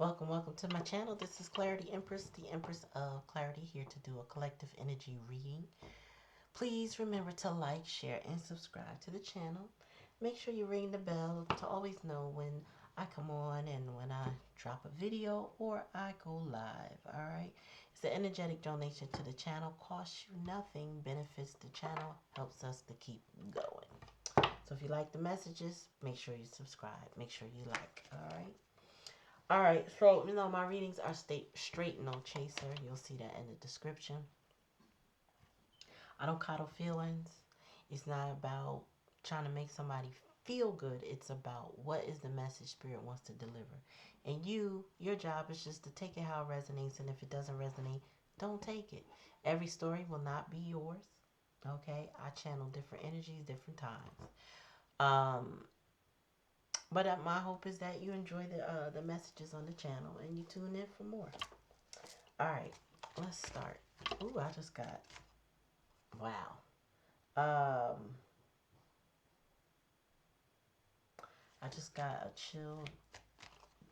Welcome to my channel. This is Clarityempress, the Empress of Clarity, here to do a collective energy reading. Please remember to like, share, and subscribe to the channel. Make sure you ring the bell to always know when I come on and when I drop a video or I go live. Alright? It's an energetic donation to the channel. Costs you nothing, benefits the channel, helps us to keep going. So if you like the messages, make sure you subscribe. Make sure you like. Alright? Alright, so my readings are straight, no chaser. You'll see that in the description. I don't coddle feelings. It's not about trying to make somebody feel good. It's about what is the message Spirit wants to deliver. And your job is just to take it how it resonates. And if it doesn't resonate, don't take it. Every story will not be yours. Okay? I channel different energies, different times. But my hope is that you enjoy the messages on the channel and you tune in for more. All right, let's start. Ooh, I just got, wow. I just got a chill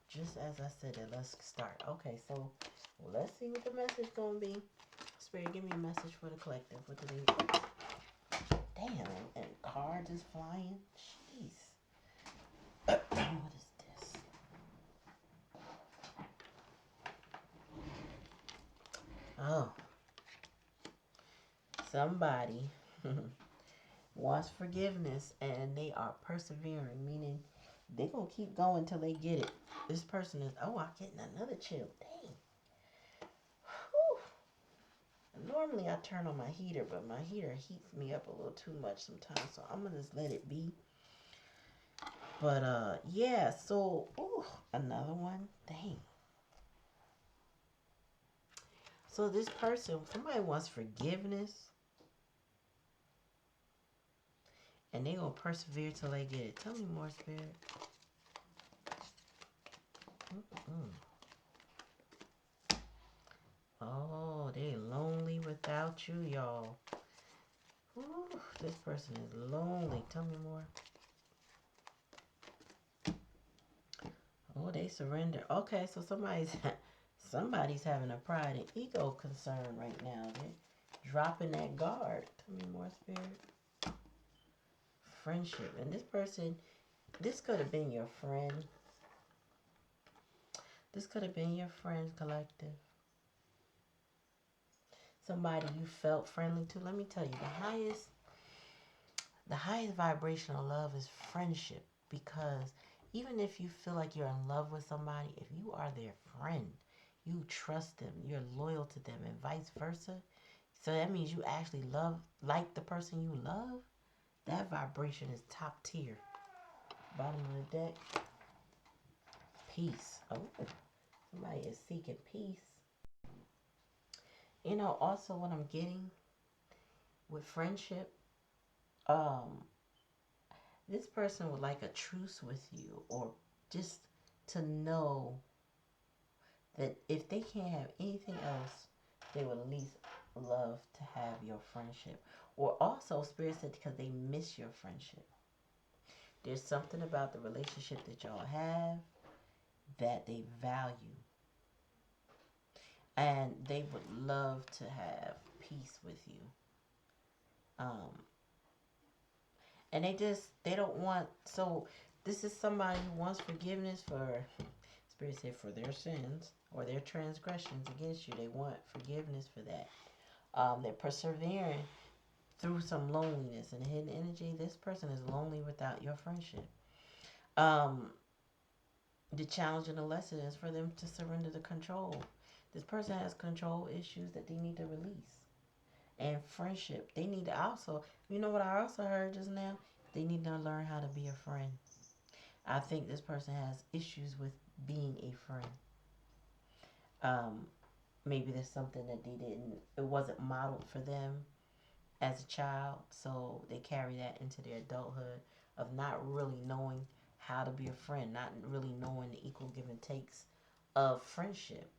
just as I said it. Let's start. Okay, so let's see what the message gonna be. Spirit, give me a message for the collective. What do they? Damn, and cards is flying. Jeez. What is this? Oh. Somebody wants forgiveness and they are persevering, meaning they're going to keep going till they get it. This person is, oh, I'm getting another chill. Dang. Whew. Normally I turn on my heater, but my heater heats me up a little too much sometimes, so I'm going to just let it be. But, yeah, so, ooh, another one. Dang. So this person, somebody wants forgiveness, and they gonna persevere till they get it. Tell me more, Spirit. Oh, they lonely without you, y'all. This person is lonely. Tell me more. Oh, they surrender. Okay, so somebody's having a pride and ego concern right now. They're dropping that guard. Tell me more, Spirit. Friendship. And this person, this could have been your friend. This could have been your friend collective. Somebody you felt friendly to. Let me tell you, the highest vibrational love is friendship, because even if you feel like you're in love with somebody, if you are their friend, you trust them, you're loyal to them, and vice versa. So that means you actually like the person you love. That vibration is top tier. Bottom of the deck. Peace. Oh, somebody is seeking peace. Also what I'm getting with friendship, this person would like a truce with you, or just to know that if they can't have anything else, they would at least love to have your friendship. Or also, Spirit said, because they miss your friendship. There's something about the relationship that y'all have that they value. And they would love to have peace with you. And they don't want, so this is somebody who wants forgiveness for, Spirit said, for their sins or their transgressions against you. They want forgiveness for that. They're persevering through some loneliness and hidden energy. This person is lonely without your friendship. The challenge and the lesson is for them to surrender the control. This person has control issues that they need to release. And friendship, they need to also, you know what I also heard just now? They need to learn how to be a friend. I think this person has issues with being a friend. Maybe there's something that it wasn't modeled for them as a child, so they carry that into their adulthood of not really knowing how to be a friend, not really knowing the equal give and takes of friendship,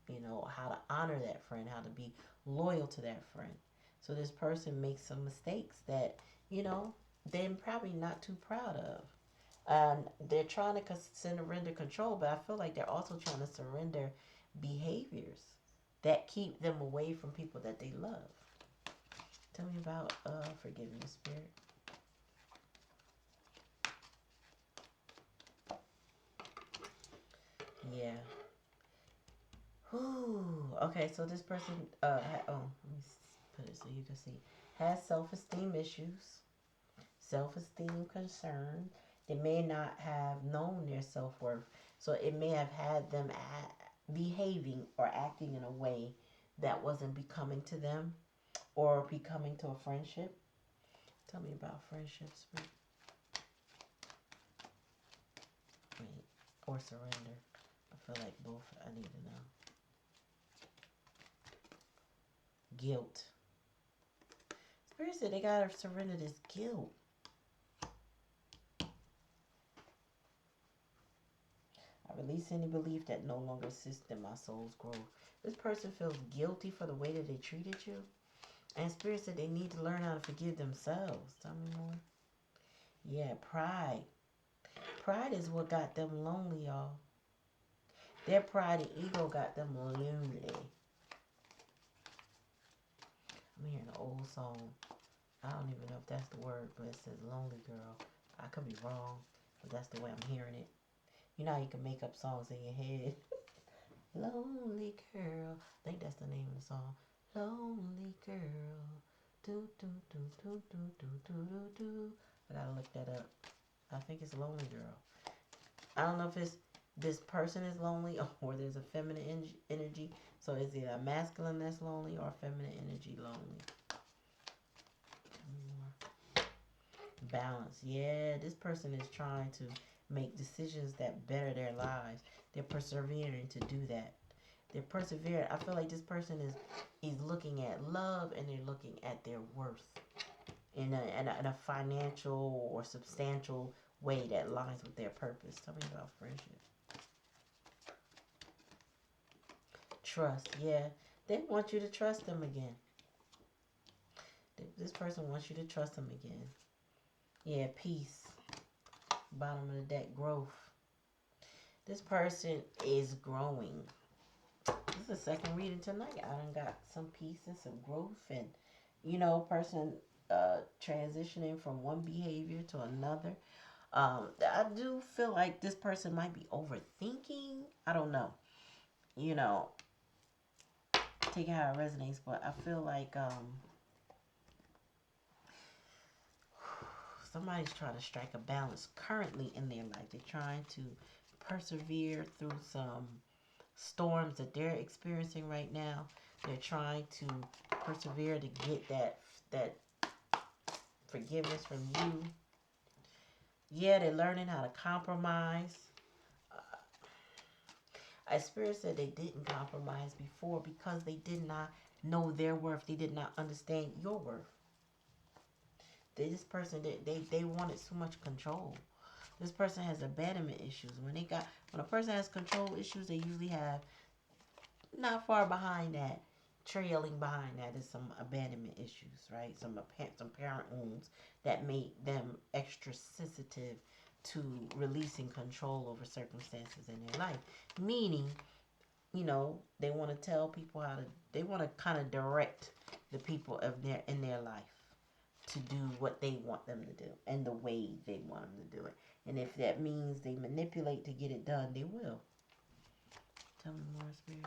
how to honor that friend, how to be loyal to that friend. So this person makes some mistakes that, they're probably not too proud of. And they're trying to surrender control, but I feel like they're also trying to surrender behaviors that keep them away from people that they love. Tell me about forgiveness, Spirit. Yeah. Whew. Okay, so this person, let me put it so you can see, has self-esteem issues, self-esteem concern. They may not have known their self-worth, so it may have had them behaving or acting in a way that wasn't becoming to them or becoming to a friendship. Tell me about friendships, wait, or surrender. I feel like both. I need to know. Guilt. Spirit said they gotta surrender this guilt. I release any belief that no longer assists in my soul's growth. This person feels guilty for the way that they treated you. And Spirit said they need to learn how to forgive themselves. Tell me more. Yeah, pride. Pride is what got them lonely, y'all. Their pride and ego got them lonely. I'm hearing an old song. I don't even know if that's the word, but it says lonely girl. I could be wrong, but that's the way I'm hearing it. You know how you can make up songs in your head? Lonely girl. I think that's the name of the song. Lonely girl. Do, do, do, do, do, do, do, do, do. I gotta look that up. I think it's lonely girl. I don't know if it's this person is lonely or there's a feminine energy. So is it a masculine that's lonely or a feminine energy lonely? Balance. Yeah, this person is trying to make decisions that better their lives. They're persevering to do that. They're persevering. I feel like this person is looking at love and they're looking at their worth in a financial or substantial way that aligns with their purpose. Tell me about friendship. Trust. Yeah, they want you to trust them again. This person wants you to trust them again. Yeah, peace. Bottom of the deck, growth. This person is growing. This is the second reading tonight. I done got some peace and some growth, and person transitioning from one behavior to another. I do feel like this person might be overthinking. I don't know. Take it how it resonates, but I feel like somebody's trying to strike a balance currently in their life. They're trying to persevere through some storms that they're experiencing right now. They're trying to persevere to get that forgiveness from you. Yeah, they're learning how to compromise. Spirit said they didn't compromise before because they did not know their worth. They did not understand your worth. This person, they wanted so much control. This person has abandonment issues. When a person has control issues, they usually have not far behind that, trailing behind that is some abandonment issues, right? Some parent wounds that made them extra sensitive to releasing control over circumstances in their life. Meaning, they want to tell people they want to kind of direct the people in their life to do what they want them to do and the way they want them to do it. And if that means they manipulate to get it done, they will. Tell me more, Spirit.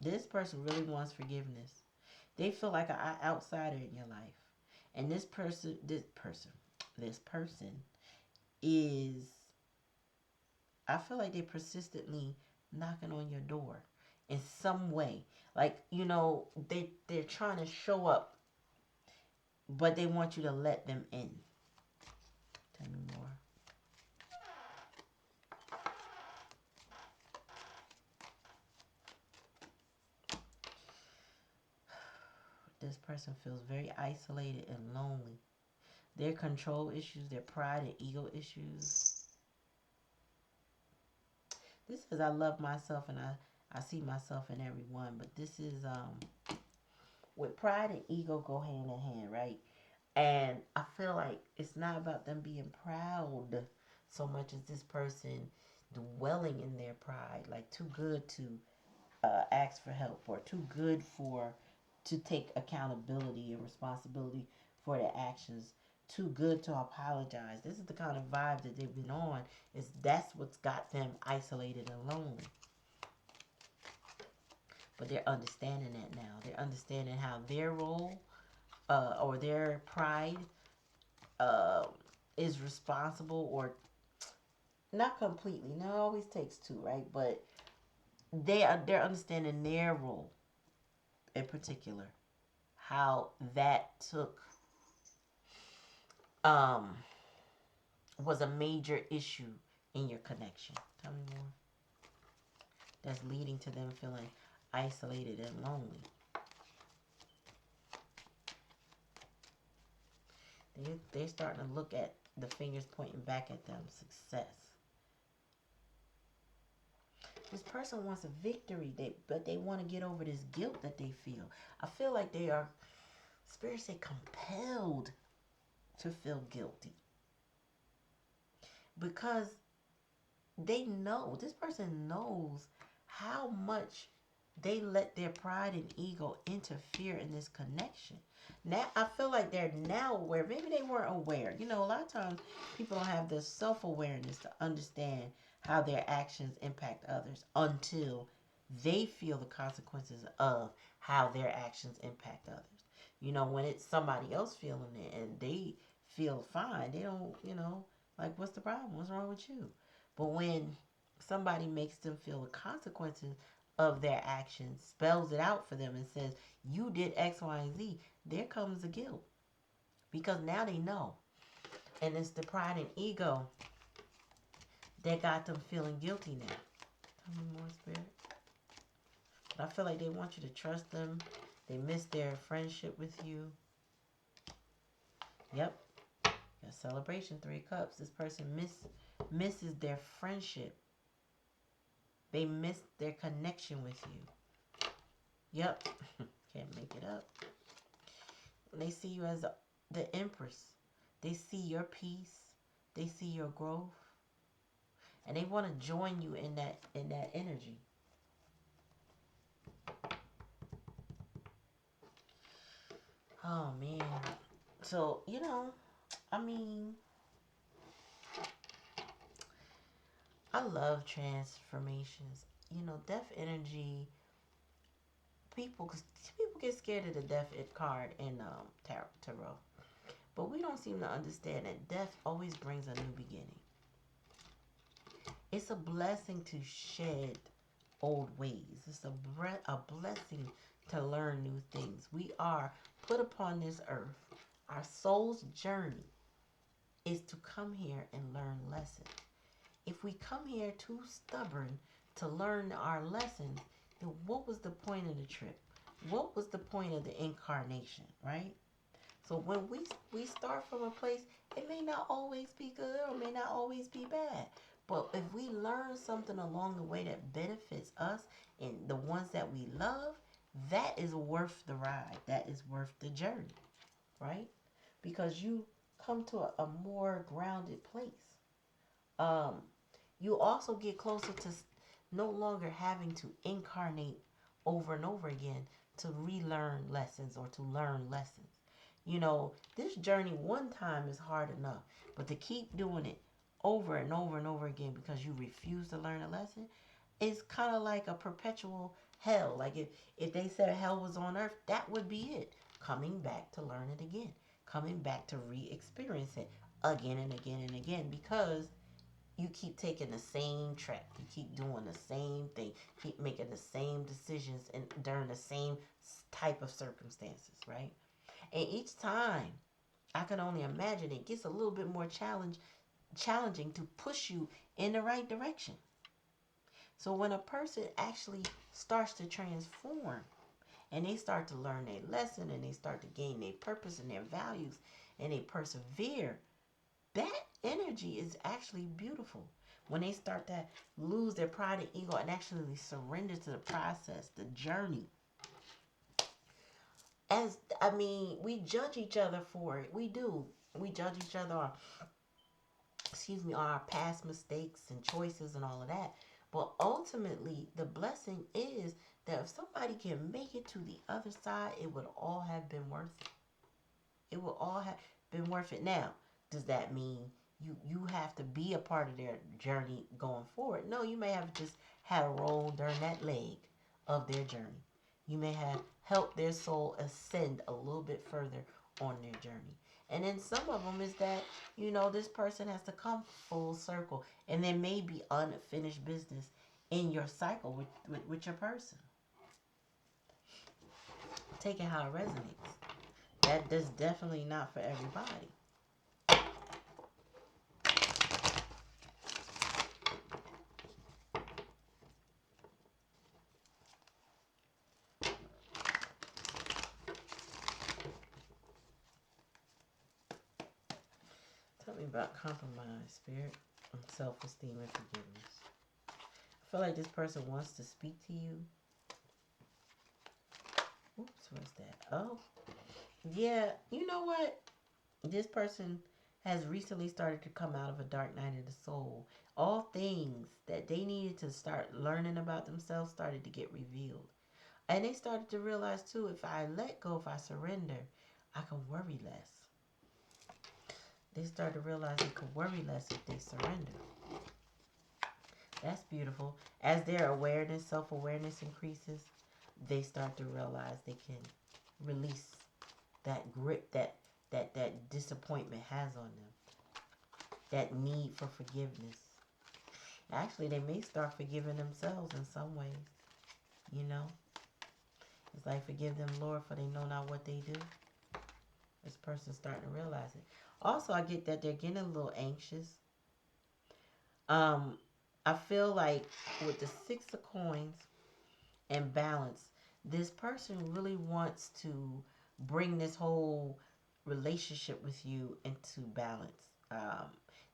This person really wants forgiveness. They feel like an outsider in your life. And this person is, I feel like they're persistently knocking on your door in some way. Like, they're trying to show up, but they want you to let them in. Tell me more. This person feels very isolated and lonely. Their control issues, their pride and ego issues. This is, I love myself and I see myself in everyone, but this is with pride and ego go hand in hand, right? And I feel like it's not about them being proud so much as this person dwelling in their pride, like too good to ask for help, or too good for to take accountability and responsibility for their actions, too good to apologize. This is the kind of vibe that they've been on. Is that's what's got them isolated and lonely. But they're understanding that now. They're understanding how their role or their pride uh, is responsible, or not completely. No, it always takes two, right? But they're understanding their role in particular, how that took um was a major issue in your connection. Tell me more. That's leading to them feeling isolated and lonely. They're starting to look at the fingers pointing back at them. Success. This person wants a victory, but they want to get over this guilt that they feel. I feel like they are, spirits say, compelled to feel guilty. Because they know, this person knows how much they let their pride and ego interfere in this connection. Now, I feel like they're now aware. Maybe they weren't aware. You know, a lot of times people don't have the self-awareness to understand how their actions impact others until they feel the consequences of how their actions impact others. You know, when it's somebody else feeling it and they feel fine, they don't, you know, like, what's the problem? What's wrong with you? But when somebody makes them feel the consequences of their actions, spells it out for them and says, you did X, Y, and Z, there comes the guilt. Because now they know. And it's the pride and ego that got them feeling guilty now. Tell me more, Spirit. But I feel like they want you to trust them. They miss their friendship with you. Yep. Got celebration, 3 cups. This person misses their friendship. They miss their connection with you. Yep. Can't make it up. They see you as the Empress. They see your peace. They see your growth. And they want to join you in that energy. Oh, man. So, you know, I mean, I love transformations. You know, death energy, people get scared of the death card in tarot. But we don't seem to understand that death always brings a new beginning. It's a blessing to shed old ways. It's a blessing to learn new things. We are put upon this earth. Our soul's journey is to come here and learn lessons. If we come here too stubborn to learn our lessons, then what was the point of the trip? What was the point of the incarnation, right? So when we start from a place, it may not always be good or may not always be bad. But if we learn something along the way that benefits us and the ones that we love, that is worth the ride. That is worth the journey, right? Because you come to a more grounded place. You also get closer to no longer having to incarnate over and over again to relearn lessons or to learn lessons. You know, this journey one time is hard enough, but to keep doing it over and over and over again because you refuse to learn a lesson is kind of like a perpetual hell. Like if they said hell was on earth, that would be it. Coming back to learn it again. Coming back to re-experience it again and again and again because you keep taking the same track. You keep doing the same thing. Keep making the same decisions and during the same type of circumstances, right? And each time, I can only imagine it gets a little bit more challenging to push you in the right direction. So when a person actually starts to transform and they start to learn their lesson and they start to gain their purpose and their values and they persevere, that energy is actually beautiful. When they start to lose their pride and ego and actually surrender to the process, the journey, as I mean, we judge each other for it. We do. We judge each other on, excuse me, on our past mistakes and choices and all of that. But ultimately, the blessing is that if somebody can make it to the other side, it would all have been worth it. It would all have been worth it. Now, does that mean you have to be a part of their journey going forward? No, you may have just had a role during that leg of their journey. You may have helped their soul ascend a little bit further on their journey. And then some of them is that, this person has to come full circle. And there may be unfinished business in your cycle with your person. Take it how it resonates. That's definitely not for everybody. Tell me about compromise, spirit, and self-esteem and forgiveness. I feel like this person wants to speak to you. Oops, what's that? Oh, yeah, you know what? This person has recently started to come out of a dark night of the soul. All things that they needed to start learning about themselves started to get revealed. And they started to realize too, if I let go, if I surrender, I can worry less. They started to realize they could worry less if they surrender. That's beautiful. As their awareness, self-awareness increases, they start to realize they can release that grip that disappointment has on them. That need for forgiveness. Actually, they may start forgiving themselves in some ways. It's like, forgive them, Lord, for they know not what they do. This person's starting to realize it. Also, I get that they're getting a little anxious. I feel like with the Six of Coins and balance, this person really wants to bring this whole relationship with you into balance.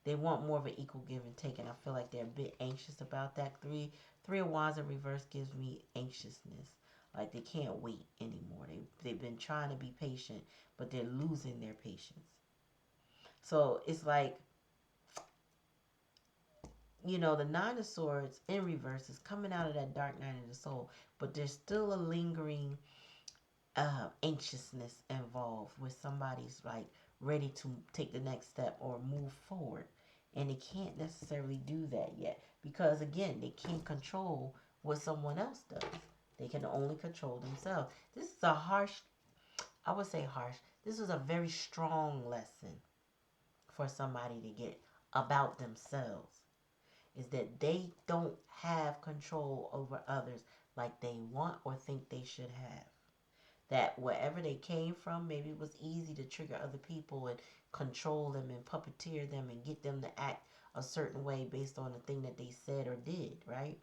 They want more of an equal give and take, and I feel like they're a bit anxious about that. Three of Wands in reverse gives me anxiousness. Like they can't wait anymore. They've been trying to be patient, but they're losing their patience. So it's like, the Nine of Swords in reverse is coming out of that dark night of the soul, but there's still a lingering anxiousness involved where somebody's like ready to take the next step or move forward, and they can't necessarily do that yet because, again, they can't control what someone else does. They can only control themselves. This is a harsh, I would say harsh, this is a very strong lesson for somebody to get about themselves, is that they don't have control over others like they want or think they should have. That wherever they came from, maybe it was easy to trigger other people and control them and puppeteer them and get them to act a certain way based on the thing that they said or did, right?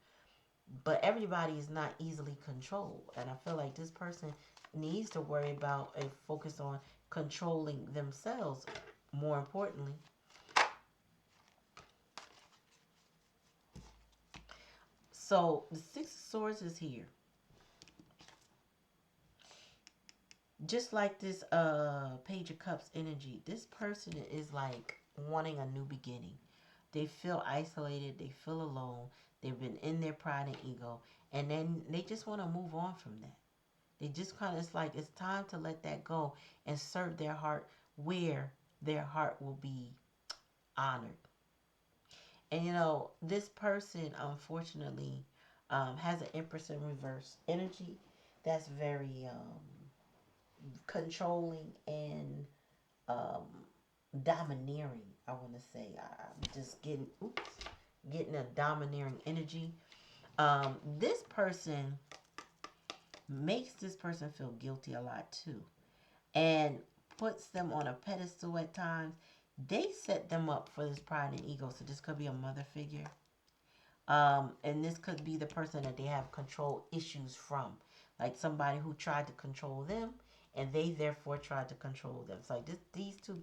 But everybody is not easily controlled. And I feel like this person needs to worry about and focus on controlling themselves more importantly. So the Six of Swords is here. Just like this Page of Cups energy, this person is like wanting a new beginning. They feel isolated, they feel alone, they've been in their pride and ego, and then they just want to move on from that. They just kind of, it's like it's time to let that go and serve their heart where their heart will be honored. And this person unfortunately has an Empress in reverse energy that's very controlling and um, domineering. I want to say I'm just getting a domineering energy. This person makes this person feel guilty a lot too, and puts them on a pedestal at times. They set them up for this pride and ego. So this could be a mother figure. And this could be the person that they have control issues from. Like somebody who tried to control them and they therefore tried to control them. So like these two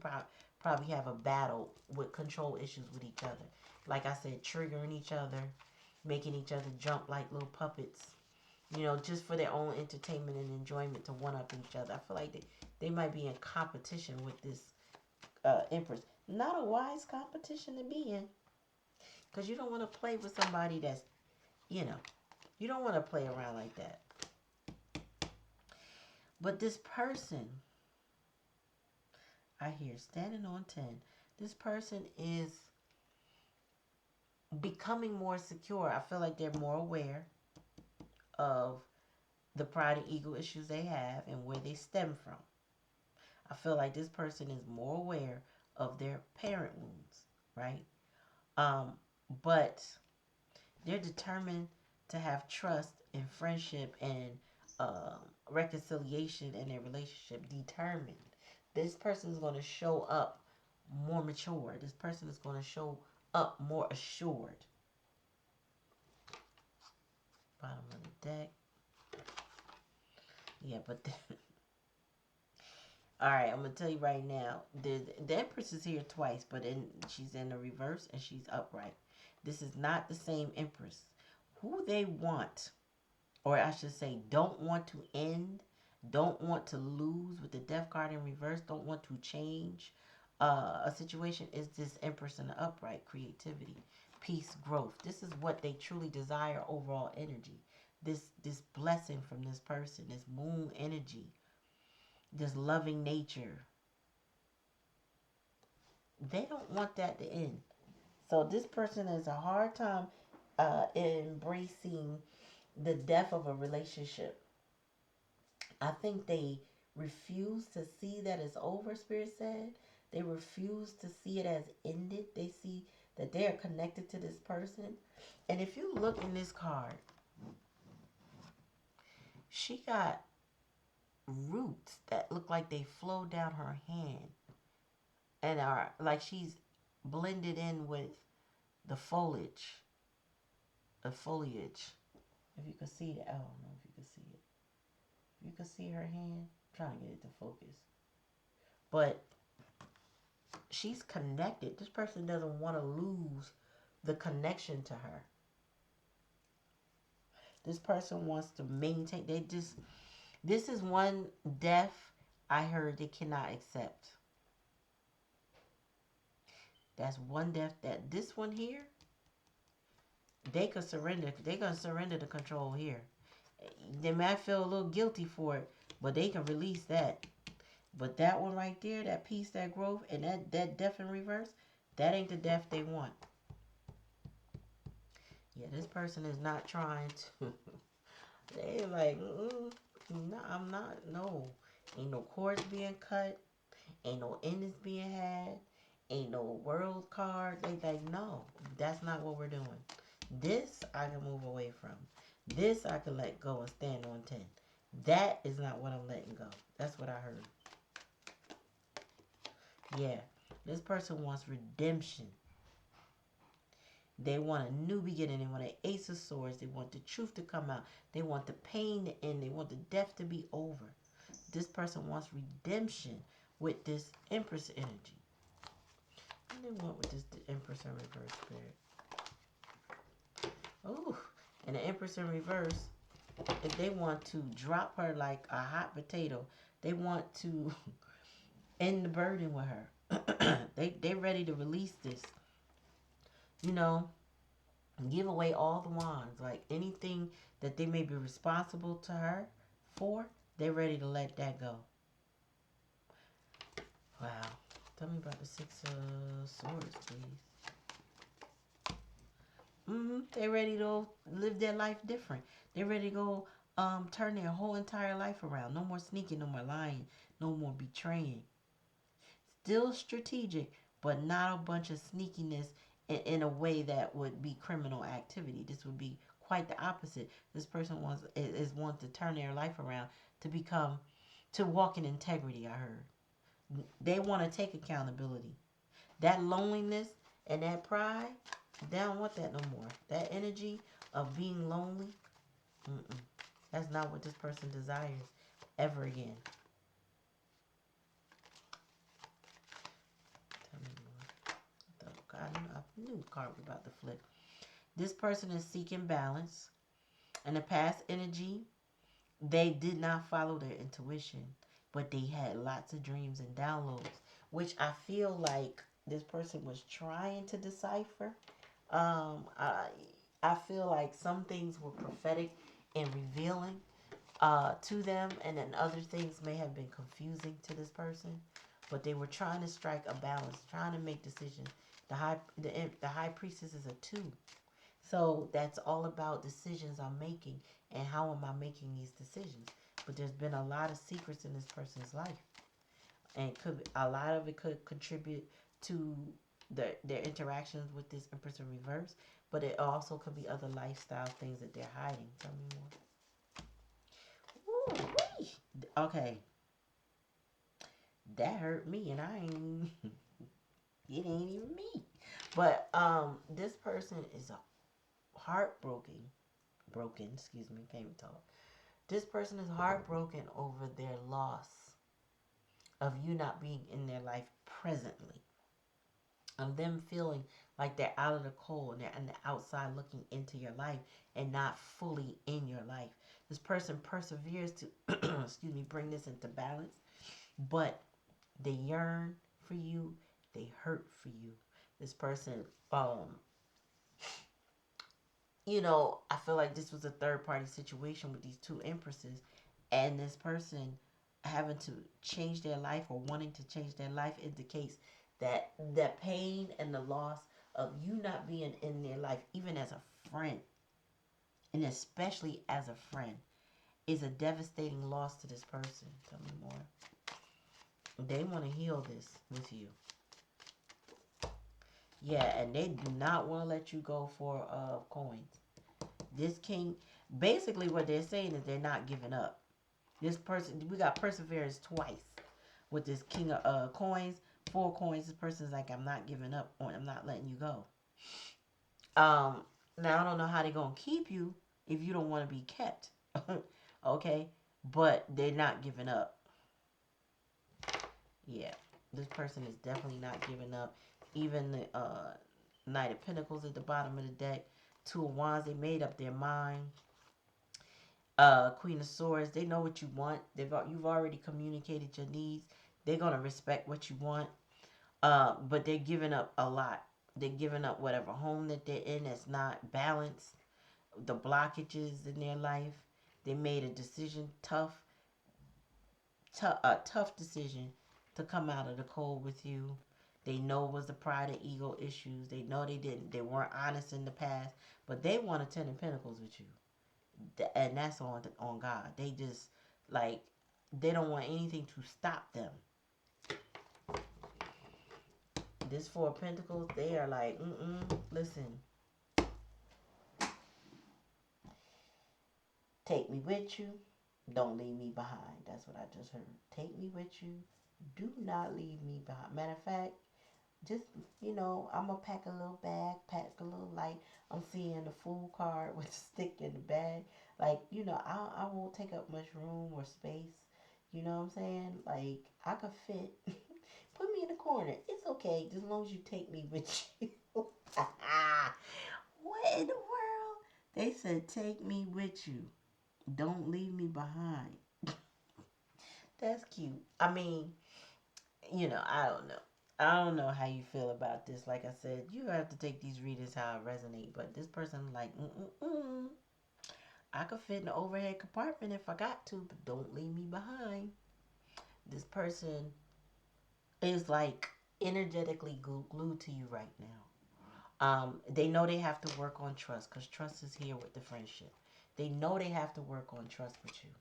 probably have a battle with control issues with each other. Like I said, triggering each other, making each other jump like little puppets. you know, just for their own entertainment and enjoyment to one up each other. I feel like they might be in competition with this Empress. Not a wise competition to be in. Because you don't want to play with somebody that's, you know, you don't want to play around like that. But this person, I hear standing on 10. This person is becoming more secure. I feel like they're more aware of the pride and ego issues they have and where they stem from. I feel like this person is more aware of their parent wounds, right? But they're determined to have trust and friendship and reconciliation in their relationship. Determined. This person is going to show up more mature. This person is going to show up more assured. Bottom of the deck. Yeah, but all right, I'm gonna tell you right now. The Empress is here twice, but she's in the reverse and she's upright. This is not the same Empress. Who they want, or I should say, don't want to end, don't want to lose with the Death card in reverse, don't want to change a situation, is this Empress in the upright. Creativity, peace, growth. This is what they truly desire. Overall energy. This blessing from this person, this moon energy, this loving nature. They don't want that to end. So this person has a hard time embracing the death of a relationship. I think they refuse to see that it's over, Spirit said. They refuse to see it as ended. They see that they are connected to this person. And if you look in this card, she got roots that look like they flow down her hand and are like she's blended in with the foliage. If you could see that, I don't know if you could see it. If you could see her hand, I'm trying to get it to focus. But she's connected. This person doesn't want to lose the connection to her. This person wants to maintain. This is one death I heard they cannot accept. That's one death that this one here, they could surrender. They're going to surrender the control here. They might feel a little guilty for it, but they can release that. But that one right there, that peace, that growth, and that death in reverse, that ain't the death they want. Yeah, this person is not trying to. They like, no, I'm not. No, ain't no cords being cut. Ain't no endings being had. Ain't no world card. They like, no, that's not what we're doing. This I can move away from. This I can let go and stand on 10. That is not what I'm letting go. That's what I heard. Yeah, this person wants redemption. They want a new beginning. They want an Ace of Swords. They want the truth to come out. They want the pain to end. They want the death to be over. This person wants redemption with this Empress energy. What do they want with this Empress in reverse, Spirit? Oh, and the Empress in reverse, if they want to drop her like a hot potato, they want to end the burden with her. They ready to release this. You know, give away all the wands. Like anything that they may be responsible to her for, they're ready to let that go. Wow. Tell me about the Six of Swords, please. They're ready to live their life different. They're ready to go turn their whole entire life around. No more sneaking, no more lying, no more betraying. Still strategic, but not a bunch of sneakiness in a way that would be criminal activity. This would be quite the opposite. This person wants to turn their life around to walk in integrity. I heard they want to take accountability. That loneliness and that pride, they don't want that no more. That energy of being lonely, that's not what this person desires ever again. I knew the card was about to flip. This person is seeking balance. In the past energy, they did not follow their intuition, but they had lots of dreams and downloads, which I feel like this person was trying to decipher. Um, I, I feel like some things were prophetic and revealing to them, and then other things may have been confusing to this person, but they were trying to strike a balance, trying to make decisions. The high priestess is a 2. So that's all about decisions I'm making and how am I making these decisions. But there's been a lot of secrets in this person's life, and a lot of it could contribute to their interactions with this Empress in reverse. But it also could be other lifestyle things that they're hiding. Tell me more. Ooh, okay, that hurt me, and I ain't. It ain't even me. But this person is a heartbroken. Excuse me, can't even talk. This person is heartbroken over their loss of you not being in their life presently. Of them feeling like they're out of the cold and they're on the outside looking into your life and not fully in your life. This person perseveres to, excuse me, bring this into balance, but they yearn for you, they hurt for you. This person, I feel like this was a third party situation with these 2 empresses, and this person having to change their life or wanting to change their life indicates that the pain and the loss of you not being in their life, even as a friend, and especially as a friend, is a devastating loss to this person. Tell me more. They want to heal this with you. Yeah, and they do not want to let you go for coins. This king, basically what they're saying is they're not giving up. This person, we got perseverance twice with this king of coins, 4 coins. This person's like, I'm not giving up on, I'm not letting you go. Now I don't know how they're gonna keep you if you don't want to be kept. Okay, but they're not giving up. Yeah, this person is definitely not giving up. Even the Knight of Pentacles at the bottom of the deck, 2 of Wands, they made up their mind. Queen of Swords, they know what you want. You've already communicated your needs. They're gonna respect what you want. But they're giving up a lot. They're giving up whatever home that they're in that's not balanced. The blockages in their life. They made a decision, a tough decision to come out of the cold with you. They know it was the pride and ego issues. They know they weren't honest in the past, but they want a 10 of Pentacles with you. And that's on God. They just like they don't want anything to stop them. This 4 of Pentacles, they are like, listen, take me with you, don't leave me behind. That's what I just heard. Take me with you, do not leave me behind. Matter of fact, just, I'm going to pack a little bag, pack a little light. I'm seeing the food card with the stick in the bag. Like, I won't take up much room or space. You know what I'm saying? Like, I could fit. Put me in the corner. It's okay, just as long as you take me with you. What in the world? They said, take me with you. Don't leave me behind. That's cute. I mean, I don't know. I don't know how you feel about this. Like I said, you have to take these readings how it resonate. But this person, like, I could fit in the overhead compartment if I got to, but don't leave me behind. This person is like energetically glued to you right now. They know they have to work on trust because trust is here with the friendship. They know they have to work on trust with you.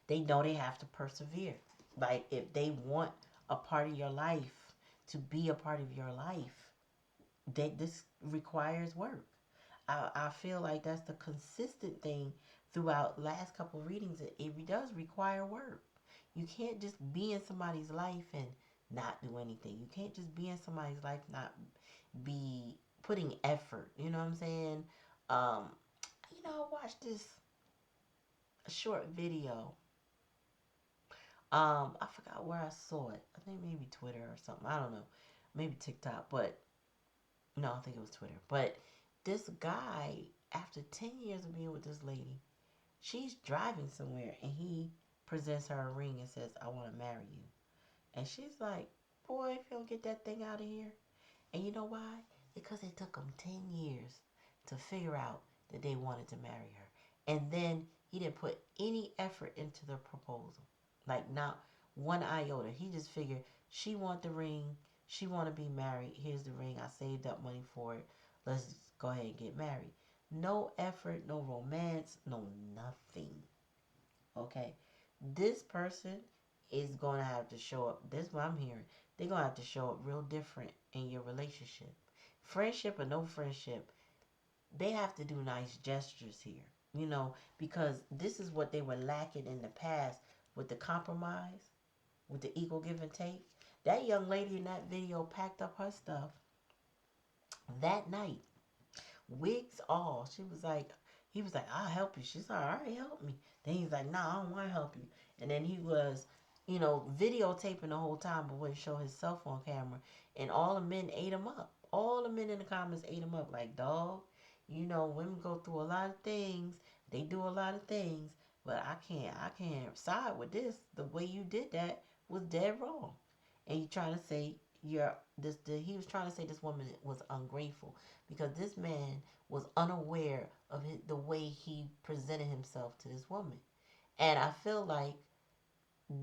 They know they have to persevere. Like, if they want a part of your life to be a part of your life, this requires work. I feel like that's the consistent thing throughout last couple of readings. It does require work. You can't just be in somebody's life and not do anything. You can't just be in somebody's life, not be putting effort. You know what I'm saying? I watched this short video. I forgot where I saw it. I think maybe Twitter or something. I don't know. Maybe TikTok, but no, I think it was Twitter. But this guy, after 10 years of being with this lady, she's driving somewhere and he presents her a ring and says, I want to marry you. And she's like, boy, if you don't get that thing out of here. And you know why? Because it took them 10 years to figure out that they wanted to marry her. And then he didn't put any effort into the proposal. Like not one iota. He just figured she want the ring. She want to be married. Here's the ring. I saved up money for it. Let's go ahead and get married. No effort, no romance, no nothing. Okay? This person is going to have to show up. This is what I'm hearing. They're going to have to show up real different in your relationship. Friendship or no friendship, they have to do nice gestures here. You know, because this is what they were lacking in the past with the compromise, with the equal give and take. That young lady in that video packed up her stuff that night. Wigs all. She was like, he was like, I'll help you. She's like, all right, help me. Then he's like, no, I don't want to help you. And then he was, you know, videotaping the whole time, but wouldn't show his cell phone camera. And all the men ate him up. All the men in the comments ate him up. Like, dog, you know, women go through a lot of things. They do a lot of things. But I can't side with this. The way you did that was dead wrong. And you trying to say he was trying to say this woman was ungrateful because this man was unaware of the way he presented himself to this woman. And I feel like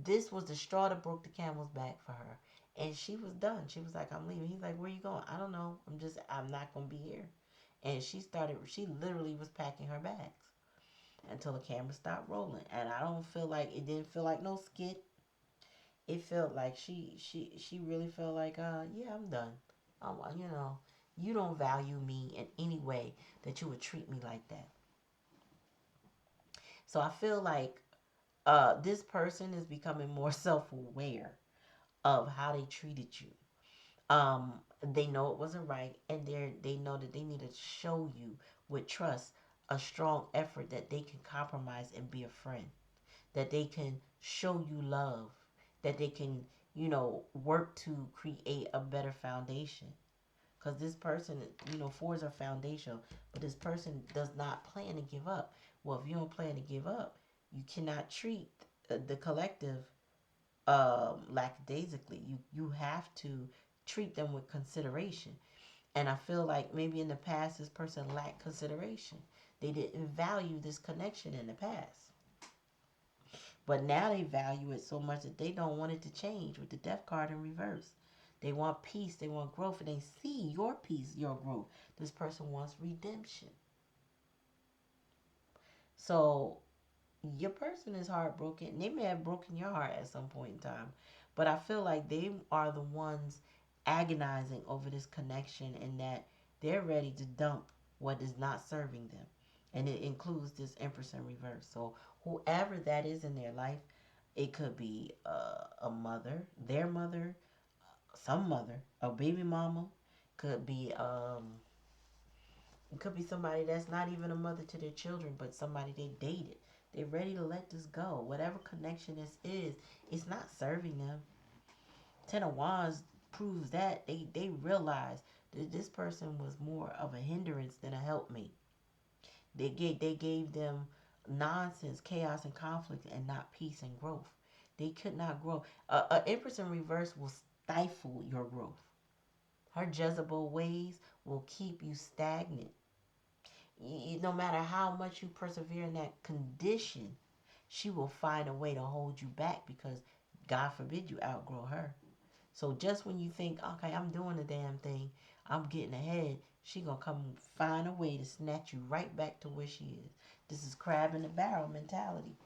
this was the straw that broke the camel's back for her. And she was done. She was like, I'm leaving. He's like, where you going? I don't know. I'm not going to be here. And she literally was packing her bags until the camera stopped rolling. And I don't feel like, it didn't feel like no skit. It felt like she really felt like, yeah, I'm done. You know, you don't value me in any way that you would treat me like that. So I feel like this person is becoming more self-aware of how they treated you. They know it wasn't right, and they know that they need to show you with trust a strong effort that they can compromise and be a friend, that they can show you love, that they can, you know, work to create a better foundation. Because this person, you know, fours are foundational, but this person does not plan to give up. Well, if you don't plan to give up, you cannot treat the collective lackadaisically. You have to treat them with consideration. And I feel like maybe in the past, this person lacked consideration. They didn't value this connection in the past. But now they value it so much that they don't want it to change with the death card in reverse. They want peace, they want growth, and they see your peace, your growth. This person wants redemption. So your person is heartbroken. They may have broken your heart at some point in time. But I feel like they are the ones agonizing over this connection and that they're ready to dump what is not serving them. And it includes this Empress in reverse. So whoever that is in their life, it could be a mother, their mother, some mother, a baby mama, could be it could be somebody that's not even a mother to their children, but somebody they dated. They're ready to let this go. Whatever connection this is, it's not serving them. Ten of Wands proves that. They realize that this person was more of a hindrance than a helpmate. They gave them nonsense, chaos, and conflict, and not peace and growth. They could not grow. A Empress in reverse will stifle your growth. Her Jezebel ways will keep you stagnant. No matter how much you persevere in that condition, she will find a way to hold you back because God forbid you outgrow her. So just when you think, okay, I'm doing the damn thing, I'm getting ahead, she gonna come find a way to snatch you right back to where she is. This is crab in the barrel mentality.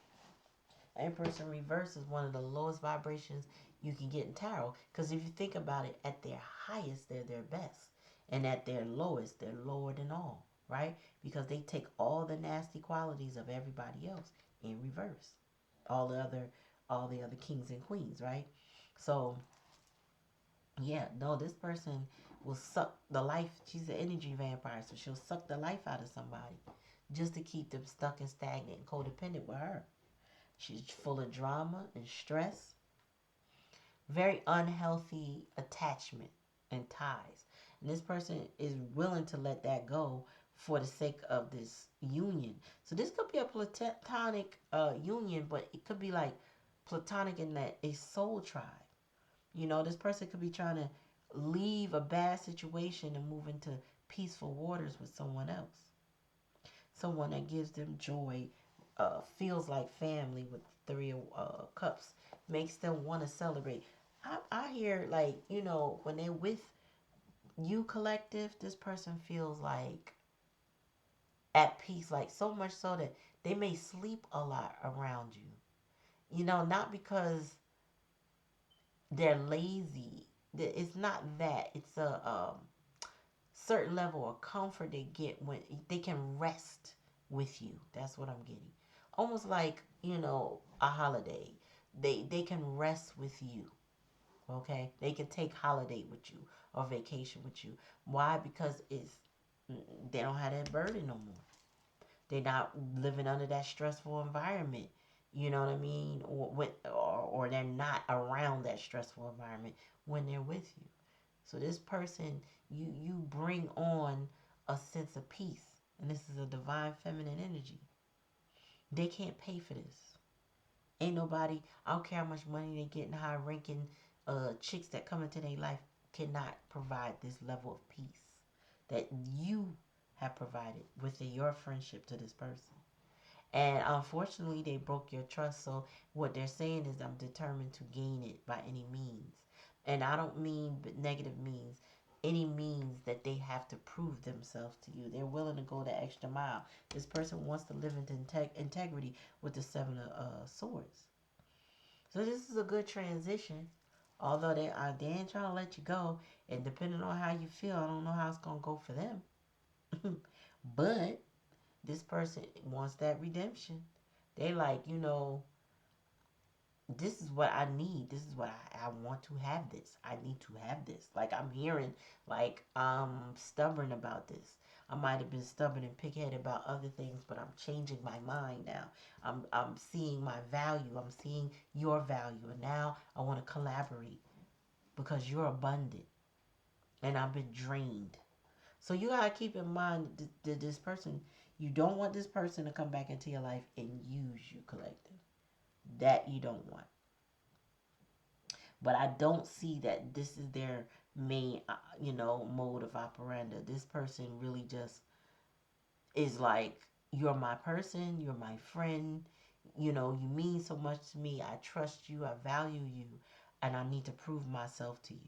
Empress in reverse is one of the lowest vibrations you can get in tarot. Because if you think about it, at their highest, they're their best. And at their lowest, they're lower than all. Right? Because they take all the nasty qualities of everybody else in reverse. All the other kings and queens, right? So yeah, no, this person will suck the life. She's an energy vampire, so she'll suck the life out of somebody just to keep them stuck and stagnant and codependent with her. She's full of drama and stress. Very unhealthy attachment and ties. And this person is willing to let that go, for the sake of this union. So this could be a platonic union, but it could be like platonic in that a soul tribe. You know, this person could be trying to leave a bad situation and move into peaceful waters with someone else. Someone that gives them joy, feels like family with three cups, makes them want to celebrate. I hear, like, you know, when they're with you collective, this person feels like at peace, like so much so that they may sleep a lot around you. You know, not because they're lazy. It's not that. It's a certain level of comfort they get when they can rest with you. That's what I'm getting. Almost like, you know, a holiday. They can rest with you. Okay? They can take holiday with you or vacation with you. Why? Because they don't have that burden no more. They're not living under that stressful environment. You know what I mean? Or they're not around that stressful environment when they're with you. So this person, you bring on a sense of peace. And this is a divine feminine energy. They can't pay for this. Ain't nobody, I don't care how much money they get, and high ranking chicks that come into their life cannot provide this level of peace that you have provided with your friendship to this person. And unfortunately, they broke your trust. So what they're saying is, I'm determined to gain it by any means. And I don't mean negative means. Any means that they have to prove themselves to you. They're willing to go the extra mile. This person wants to live into integrity with the Seven of Swords. So this is a good transition. Although they ain't trying to let you go. And depending on how you feel, I don't know how it's going to go for them. But this person wants that redemption. They like, you know, this is what I need. This is what I want to have this. I need to have this. Like, I'm hearing, like, I'm stubborn about this. I might have been stubborn and pigheaded about other things, but I'm changing my mind now. I'm seeing my value. I'm seeing your value. And now I want to collaborate because you're abundant and I've been drained. So you gotta keep in mind that this person, you don't want this person to come back into your life and use you, collective. That you don't want. But I don't see that this is their main, mode of operandi. This person really just is like, you're my person, you're my friend. You know, you mean so much to me. I trust you, I value you, and I need to prove myself to you.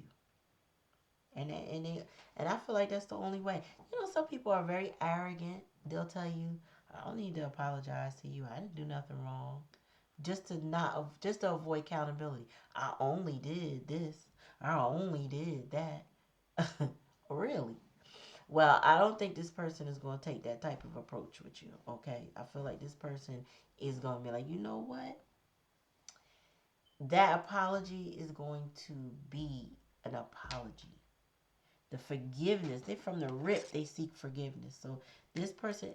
And I feel like that's the only way. You know, some people are very arrogant. They'll tell you, I don't need to apologize to you. I didn't do nothing wrong. Just to avoid accountability. I only did this. I only did that. Really? Well, I don't think this person is going to take that type of approach with you. Okay? I feel like this person is going to be like, you know what? That apology is going to be an apology. The forgiveness, they from the rip, they seek forgiveness. So this person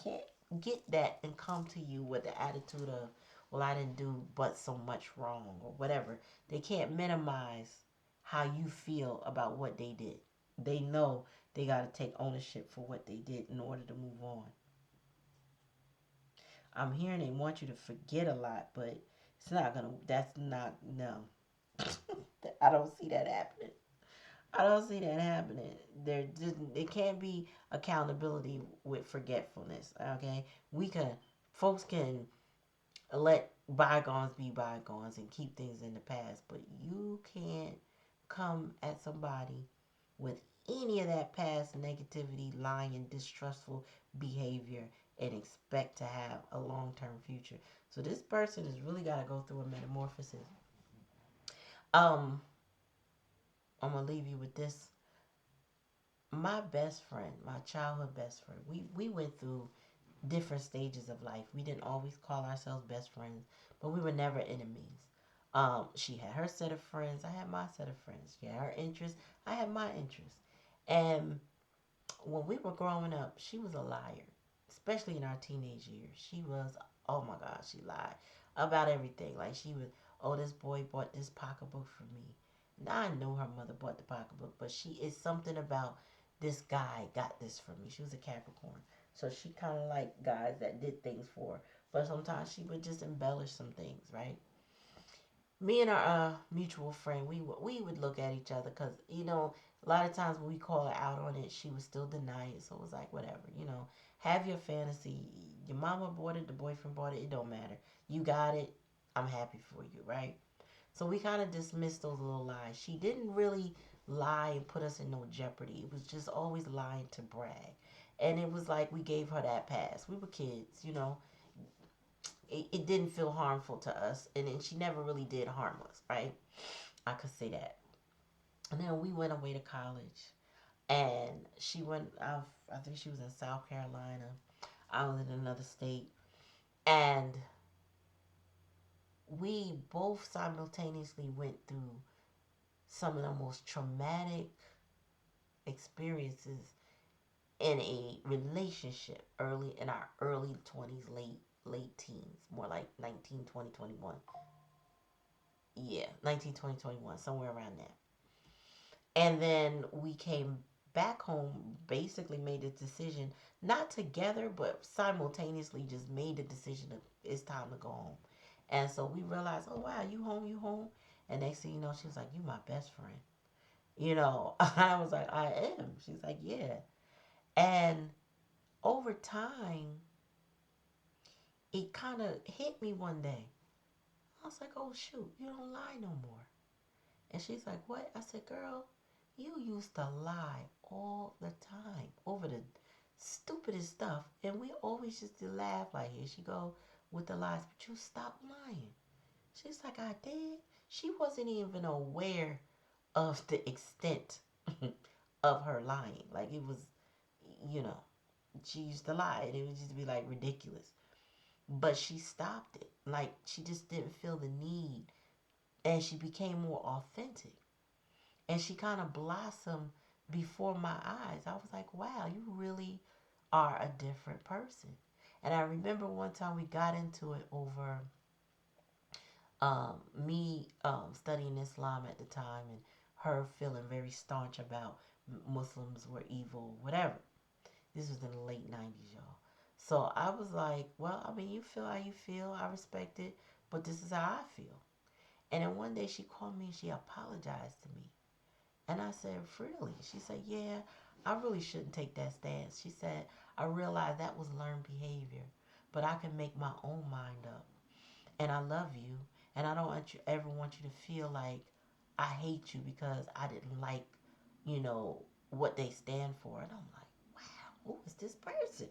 can't get that and come to you with the attitude of, well, I didn't do but so much wrong or whatever. They can't minimize how you feel about what they did. They know they got to take ownership for what they did in order to move on. I'm hearing they want you to forget a lot, but it's not gonna, that's not, no. I don't see that happening. I don't see that happening. It can't be accountability with forgetfulness. Okay, folks can let bygones be bygones and keep things in the past, but you can't come at somebody with any of that past negativity, lying, distrustful behavior and expect to have a long-term future. So this person has really got to go through a metamorphosis. I'm gonna leave you with this. My best friend, my childhood best friend, we went through different stages of life. We didn't always call ourselves best friends, but we were never enemies. She had her set of friends, I had my set of friends. She had her interests, I had my interests. And when we were growing up, she was a liar, especially in our teenage years. She was, oh my God, she lied about everything. Like she was, oh, this boy bought this pocketbook for me. Now I know her mother bought the pocketbook, but she is something about this guy got this for me. She was a Capricorn. So she kind of liked guys that did things for her. But sometimes she would just embellish some things, right? Me and our mutual friend, we would look at each other because, a lot of times when we call her out on it, she would still deny it. So it was like, whatever. Have your fantasy. Your mama bought it, the boyfriend bought it, it don't matter. You got it, I'm happy for you, right? So we kind of dismissed those little lies. She didn't really lie and put us in no jeopardy. It was just always lying to brag. And it was like we gave her that pass. We were kids. It didn't feel harmful to us. And then she never really did harm us, right? I could say that. And then we went away to college. And she went, I think she was in South Carolina. I was in another state. And we both simultaneously went through some of the most traumatic experiences in a relationship early in our early 20s, late teens, more like 19, 20, 21. Yeah, 19, 20, 21, somewhere around there. And then we came back home, basically made a decision, not together, but simultaneously just made the decision that it's time to go home. And so we realized, oh wow, you home, you home. And next thing you know, she was like, you my best friend. I was like, I am. She's like, yeah. And over time, it kind of hit me one day. I was like, oh shoot, you don't lie no more. And she's like, what? I said, girl, you used to lie all the time over the stupidest stuff. And we always used to laugh like, here she go with the lies. But you stopped lying. She's like, I did. She wasn't even aware of the extent of her lying. Like it was, you know, she used to lie and it would just be like ridiculous. But she stopped it. Like she just didn't feel the need and she became more authentic. And she kind of blossomed before my eyes. I was like, wow, you really are a different person. And I remember one time we got into it over me studying Islam at the time and her feeling very staunch about Muslims were evil, whatever. This was in the late 90s, y'all. So I was like, well, I mean, you feel how you feel. I respect it. But this is how I feel. And then one day she called me and she apologized to me. And I said, really? She said, yeah, I really shouldn't take that stance. She said, I realized that was learned behavior. But I can make my own mind up. And I love you. And I don't ever want you to feel like I hate you because I didn't like, what they stand for. And I'm like, wow, who is this person?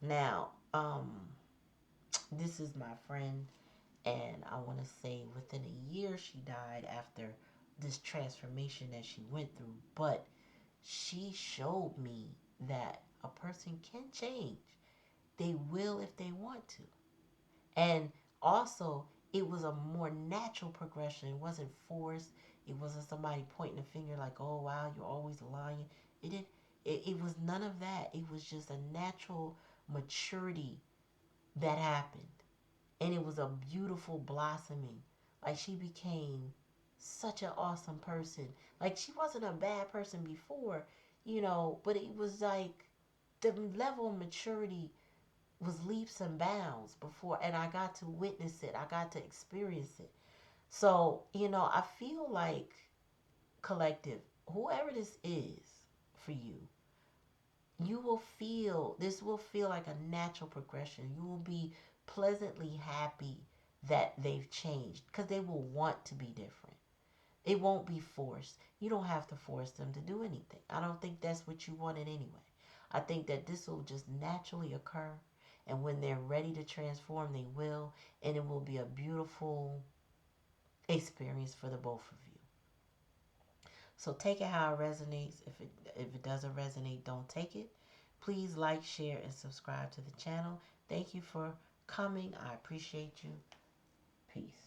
Now, this is my friend, and I want to say within a year she died after this transformation that she went through. But she showed me that a person can change. They will if they want to. And also, it was a more natural progression. It wasn't forced. It wasn't somebody pointing a finger like, oh, wow, you're always lying. It didn't. It was none of that. It was just a natural maturity that happened. And it was a beautiful blossoming. Like, she became such an awesome person. Like, she wasn't a bad person before, but it was like the level of maturity was leaps and bounds before, and I got to witness it. I got to experience it. So, I feel like, collective, whoever this is for you, this will feel like a natural progression. You will be pleasantly happy that they've changed because they will want to be different. It won't be forced. You don't have to force them to do anything. I don't think that's what you wanted anyway. I think that this will just naturally occur. And when they're ready to transform, they will. And it will be a beautiful experience for the both of you. So take it how it resonates. If it doesn't resonate, don't take it. Please like, share, and subscribe to the channel. Thank you for coming. I appreciate you. Peace.